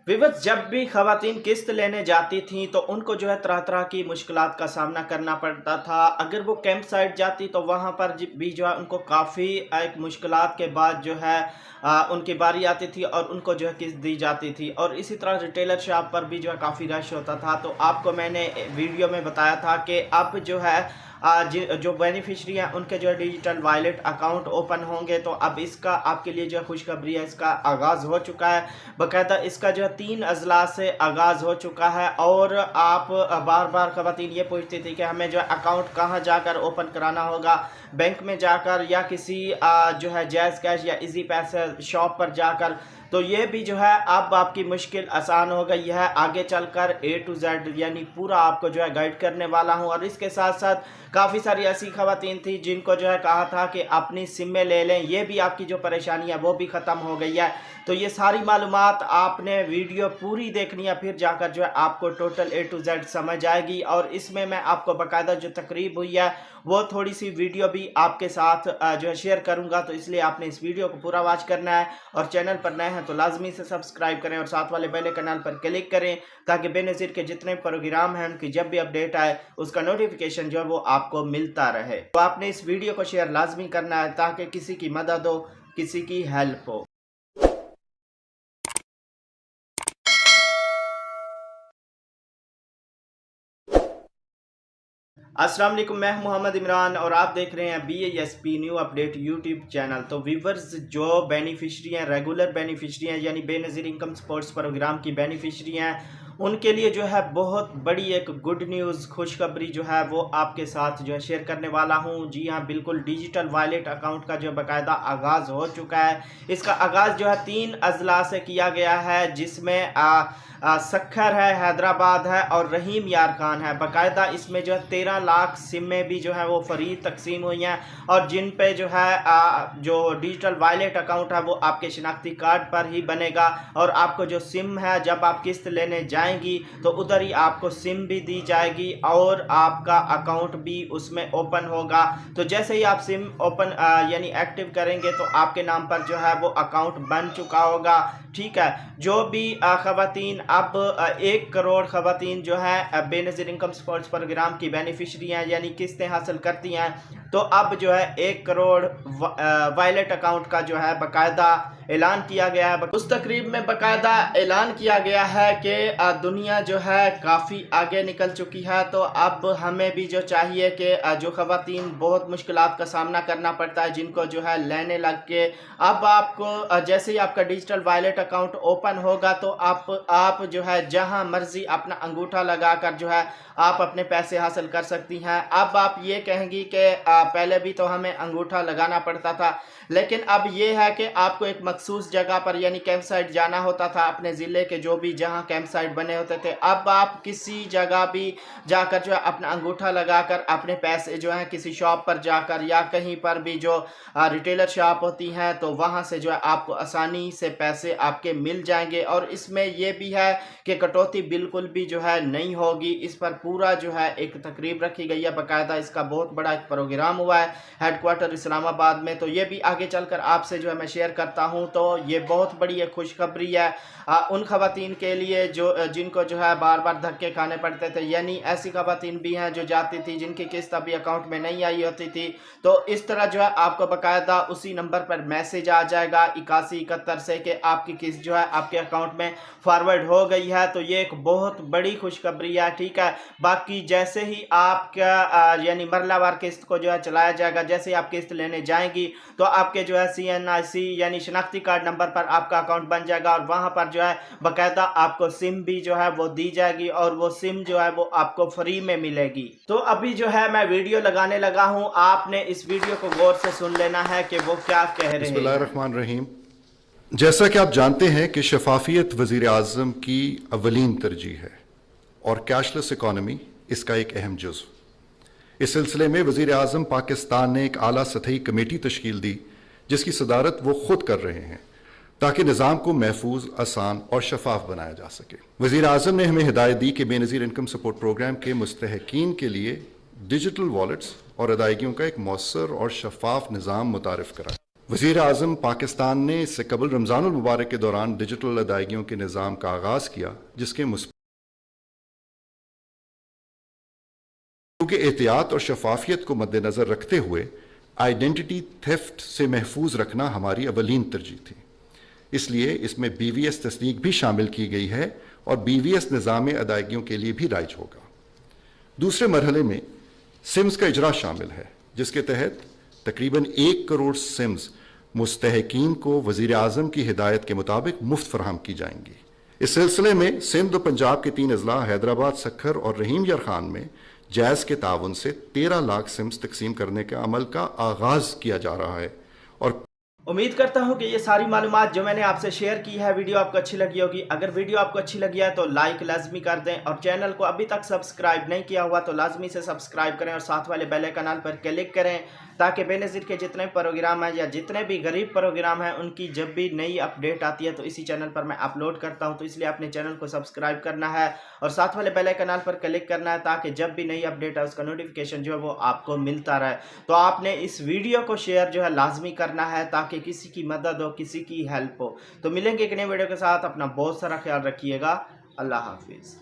विवश जब भी खवातीन किस्त लेने जाती थीं तो उनको जो है तरह तरह की मुश्किलात का सामना करना पड़ता था। अगर वो कैंप साइट जाती तो वहाँ पर भी जो है उनको काफ़ी एक मुश्किलात के बाद जो है उनकी बारी आती थी और उनको जो है किस्त दी जाती थी। और इसी तरह रिटेलर शॉप पर भी जो है काफ़ी रश होता था। तो आपको मैंने वीडियो में बताया था कि अब जो है जो बेनिफिशरी हैं उनके जो है डिजिटल वॉलेट अकाउंट ओपन होंगे। तो अब इसका आपके लिए जो है खुशखबरी है, इसका आगाज़ हो चुका है। बाकायदा इसका जो है 3 अजला से आगाज़ हो चुका है। और आप बार बार ख़वातीन ये पूछती थी कि हमें जो है अकाउंट कहाँ जाकर ओपन कराना होगा, बैंक में जाकर या किसी जो है जैज़ कैश या इजी पैसे शॉप पर जाकर। तो ये भी जो है अब आपकी मुश्किल आसान हो गई है। आगे चलकर A to Z यानी पूरा आपको जो है गाइड करने वाला हूँ। और इसके साथ साथ काफ़ी सारी ऐसी खवातीन थी जिनको जो है कहा था कि अपनी सिमें ले लें, ये भी आपकी जो परेशानी है वो भी ख़त्म हो गई है। तो ये सारी मालूमात आपने वीडियो पूरी देखनी है, फिर जाकर जो है आपको टोटल A to Z समझ आएगी। और इसमें मैं आपको बाकायदा जो तकरीब हुई है वो थोड़ी सी वीडियो भी आपके साथ जो है शेयर करूंगा। तो इसलिए आपने इस वीडियो को पूरा वॉच करना है। और चैनल पर नए हैं तो लाजमी से सब्सक्राइब करें और साथ वाले बेल आइकन पर क्लिक करें ताकि बेनज़ीर के जितने प्रोग्राम हैं उनकी जब भी अपडेट आए उसका नोटिफिकेशन जो है वो आपको मिलता रहे। तो आपने इस वीडियो को शेयर लाजमी करना है ताकि किसी की मदद हो, किसी की हेल्प हो। अस्सलाम वालेकुम, मैं मोहम्मद इमरान और आप देख रहे हैं BASP new update YouTube channel. तो व्यूवर्स, जो बेनिफिशरी हैं, रेगुलर बेनिफिशरी हैं यानी बेनज़ीर इनकम सपोर्ट्स प्रोग्राम की बेनिफिशरी हैं, उनके लिए जो है बहुत बड़ी एक गुड न्यूज़ खुशखबरी जो है वो आपके साथ जो है शेयर करने वाला हूँ। जी हाँ, बिल्कुल डिजिटल वॉलेट अकाउंट का जो बाकायदा आगाज़ हो चुका है। इसका आगाज़ जो है 3 अजला से किया गया है, जिसमें सखर है, हैदराबाद है और रहीम यार खान है। बाकायदा इसमें जो है 13 लाख सिमें भी जो है वो फ्री तकसीम हुई हैं। और जिन पे जो है जो डिजिटल वॉलेट अकाउंट है वो आपके शनाख्ती कार्ड पर ही बनेगा। और आपको जो सिम है, जब आप किस्त लेने जाएंगी तो उधर ही आपको सिम भी दी जाएगी और आपका अकाउंट भी उसमें ओपन होगा। तो जैसे ही आप सिम ओपन यानी एक्टिव करेंगे तो आपके नाम पर जो है वो अकाउंट बन चुका होगा। ठीक है, जो भी खवातीन अब 1 करोड़ खवातीन जो है बेनज़ीर इनकम सपोर्ट्स प्रोग्राम की बेनिफिशरी हैं यानी किस्तें हासिल करती हैं, तो अब जो है 1 करोड़ वॉलेट अकाउंट का जो है बाकायदा ऐलान किया गया है। उस तकरीब में बाकायदा ऐलान किया गया है कि दुनिया जो है काफ़ी आगे निकल चुकी है। तो अब हमें भी जो चाहिए कि जो खवातीन बहुत मुश्किलात का सामना करना पड़ता है, जिनको जो है लेने लग के, अब आपको जैसे ही आपका डिजिटल वॉलेट अकाउंट ओपन होगा तो आप जो है जहां मर्जी अपना अंगूठा लगाकर जो है आप अपने पैसे हासिल कर सकती हैं। अब आप ये कहेंगी कि पहले भी तो हमें अंगूठा लगाना पड़ता था, लेकिन अब ये है कि आपको एक मखसूस जगह पर यानी कैंप साइट जाना होता था, अपने ज़िले के जो भी जहां कैंप साइट बने होते थे। अब आप किसी जगह भी जाकर जो है अपना अंगूठा लगाकर अपने पैसे जो है किसी शॉप पर जाकर या कहीं पर भी जो रिटेलर शॉप होती हैं तो वहां से जो है आपको आसानी से पैसे आपके मिल जाएंगे। और इसमें यह भी है कि कटौती बिल्कुल भी जो है नहीं होगी। इस पर पूरा जो है एक तकरीब रखी गई है, बाकायदा इसका बहुत बड़ा एक प्रोग्राम हुआ है हेडक्वार्टर इस्लामाबाद में। तो ये भी आगे चलकर आपसे जो है मैं शेयर करता हूं। तो ये बहुत बड़ी एक खुशखबरी है उन खवातीन के लिए जिनको जो है बार बार धक्के खाने पड़ते थे, यानी ऐसी खवातीन भी हैं जो जाती थी जिनकी किस्त अभी अकाउंट में नहीं आई होती थी। तो इस तरह जो है आपको बाकायदा उसी नंबर पर मैसेज आ जाएगा 8171 से कि आपकी किस्त जो है आपके अकाउंट में फॉरवर्ड हो गई है। तो ये एक बहुत बड़ी खुशखबरी है। ठीक है, बाकी जैसे ही आपका यानी मरलावार किस्त को जो है चलाया जाएगा, जैसे ही आप किस्त लेने जाएंगी तो आपके जो है CNIC यानी शनाख्ती कार्ड नंबर पर आपका अकाउंट बन जाएगा और वहां पर जो है बाकायदा आपको सिम भी जो है वो दी जाएगी और वो सिम जो है वो आपको फ्री में मिलेगी। तो अभी जो है मैं वीडियो लगाने लगा हूं, आपने इस वीडियो को गौर से सुन लेना है कि वो क्या कह रहे हैं। बिस्मिल्लाहिर्रहमानिर्रहीम। जैसा कि आप जानते हैं कि शफाफियत वज़ीर आज़म की अव्वलीन तरजीह है और कैशलेस इकॉनमी इसका एक अहम जुज़्व। इस सिलसिले में वज़ीर आज़म पाकिस्तान ने एक आला सतही कमेटी तश्कील दी जिसकी सदारत वो खुद कर रहे हैं ताकि निज़ाम को महफूज, आसान और शफाफ बनाया जा सके। वज़ीर आज़म ने हमें हिदायत दी कि बेनज़ीर इनकम सपोर्ट प्रोग्राम के मुस्तहकीन के लिए डिजिटल वॉलेट्स और अदायगियों का एक मौसर और शफाफ निज़ाम मुतारिफ कराएं। वज़ीर आज़म पाकिस्तान ने इससे कबल रमज़ानुल मुबारक के दौरान डिजिटल अदायगियों के निज़ाम का आगाज़ किया, जिसके क्योंकि एहतियात और शफाफियत को मद्देनज़र रखते हुए आइडेंटिटी थेफ्ट से महफूज रखना हमारी अवलीन तरजीह थी। इसलिए इसमें BVS तस्दीक भी शामिल की गई है और BVS निज़ाम अदायगियों के लिए भी राइज होगा। दूसरे मरहले में सिम्स का इजरा शामिल है, जिसके तहत तकरीबन 1 करोड़ सिम्स मुस्तहकीन को वज़ीर आज़म की हिदायत के मुताबिक मुफ्त फराहम की जाएंगी। इस सिलसिले में सिंध और पंजाब के 3 अजला हैदराबाद, सखर और रहीम यार खान में जैज़ के ताउन से 13 लाख सिम्स तकसीम करने के अमल का आगाज़ किया जा रहा है। और उम्मीद करता हूँ कि ये सारी मालूमात जो मैंने आपसे शेयर की है वीडियो आपको अच्छी लगी होगी। अगर वीडियो आपको अच्छी लगी है तो लाइक लाजमी कर दें और चैनल को अभी तक सब्सक्राइब नहीं किया हुआ तो लाजमी से सब्सक्राइब करें और साथ वाले बेल आइकन पर क्लिक करें ताकि बेनज़ीर के जितने प्रोग्राम हैं या जितने भी गरीब प्रोग्राम हैं उनकी जब भी नई अपडेट आती है तो इसी चैनल पर मैं अपलोड करता हूं। तो इसलिए अपने चैनल को सब्सक्राइब करना है और साथ वाले बेल आइकन पर क्लिक करना है ताकि जब भी नई अपडेट है उसका नोटिफिकेशन जो है वो आपको मिलता रहे। तो आपने इस वीडियो को शेयर जो है लाजमी करना है ताकि किसी की मदद हो, किसी की हेल्प हो। तो मिलेंगे एक नए वीडियो के साथ। अपना बहुत सारा ख्याल रखिएगा। अल्लाह हाफिज़।